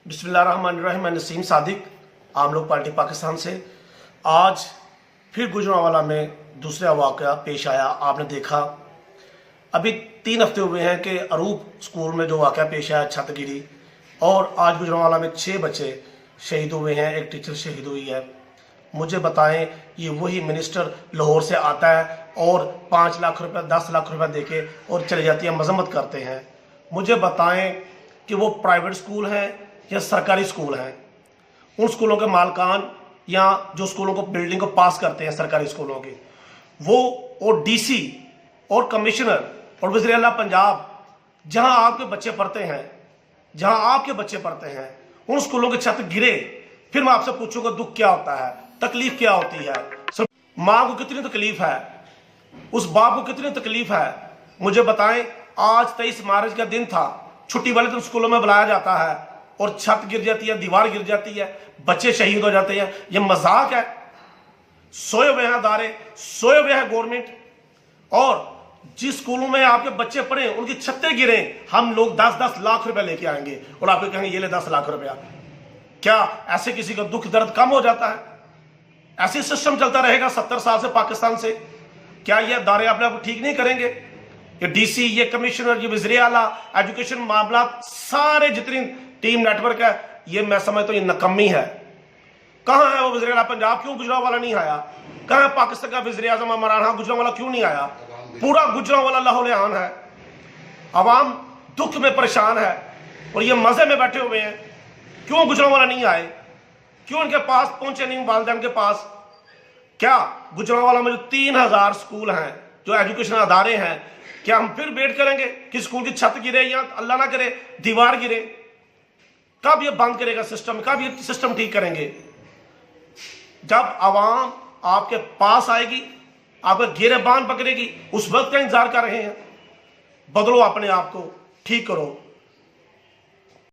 بسم اللہ الرحمن الرحیم، میں نسیم صادق، عام لوگ پارٹی پاکستان سے۔ آج پھر گجرانوالہ میں دوسرا واقعہ پیش آیا۔ آپ نے دیکھا ابھی 3 ہفتے ہوئے ہیں کہ اروپ سکول میں جو واقعہ پیش آیا، چھت گری، اور آج گجرانوالہ میں 6 بچے شہید ہوئے ہیں، ایک ٹیچر شہید ہوئی ہے۔ مجھے بتائیں، یہ وہی منسٹر لاہور سے آتا ہے اور 5 لاکھ روپے 10 لاکھ روپے دے کے اور چلے جاتی ہے، مذمت کرتے ہیں۔ مجھے بتائیں کہ وہ پرائیویٹ سکول ہیں یا سرکاری سکول ہیں؟ ان سکولوں کے مالکان یا جو سکولوں کو بلڈنگ کو پاس کرتے ہیں سرکاری سکولوں کے، وہ اور ڈی سی اور کمشنر اور وزیر اعلیٰ پنجاب، جہاں آپ کے بچے پڑھتے ہیں، ان سکولوں کی چھت گرے، پھر میں آپ سے پوچھوں گا دکھ کیا ہوتا ہے، تکلیف کیا ہوتی ہے؟ ماں کو کتنی تکلیف ہے، اس باپ کو کتنی تکلیف ہے؟ مجھے بتائیں، آج 23 مارچ کا دن تھا، چھٹی والے دن سکولوں میں بلایا جاتا ہے اور چھت گر جاتی ہے، دیوار گر جاتی ہے، بچے شہید ہو جاتے ہیں۔ یہ مذاق ہے؟ سوئے ہوئے ہیں ادارے، سوئے ہوئے ہیں گورنمنٹ، اور جس سکولوں میں آپ کے بچے پڑھیں ان کی چھتیں گریں، ہم لوگ 10-10 لاکھ روپے لے کے آئیں گے اور آپ کو کہیں گے یہ لے 10 لاکھ روپیہ۔ کیا ایسے کسی کا دکھ درد کم ہو جاتا ہے؟ ایسی سسٹم چلتا رہے گا 70 سال سے پاکستان سے؟ کیا یہ ادارے اپنے آپ کو ٹھیک نہیں کریں گے؟ یہ ڈی سی، یہ کمشنر، یہ وزیر اعلیٰ، ایجوکیشن معاملات، سارے جتنی ٹیم نیٹ ورک ہے، یہ میں سمجھتا ہوں یہ ناکامی ہے۔ کہاں ہے وہ وزیر اعلیٰ پنجاب؟ کیوں گجرانوالہ نہیں آیا؟ کہاں ہے پاکستان کا وزیر اعظم مریں؟ گجرانوالہ کیوں نہیں آیا؟ پورا گجرانوالہ لہولہان ہے، عوام دکھ میں پریشان ہے، اور یہ مزے میں بیٹھے ہوئے ہیں۔ کیوں گجرانوالہ نہیں آئے؟ کیوں ان کے پاس پہنچے نہیں والدین کے پاس؟ کیا گجرانوالہ میں جو 3000 سکول ہیں، جو ایجوکیشن ادارے ہیں، کیا ہم پھر ویٹ کریں گے کہ سکول کی چھت گرے یا اللہ نہ کرے دیوار گرے؟ کب یہ بند کرے گا سسٹم؟ کب یہ سسٹم ٹھیک کریں گے؟ جب عوام آپ کے پاس آئے گی، آپ کا گریبان پکڑے گی، اس وقت کا انتظار کر رہے ہیں۔ بدلو اپنے آپ کو، ٹھیک کرو۔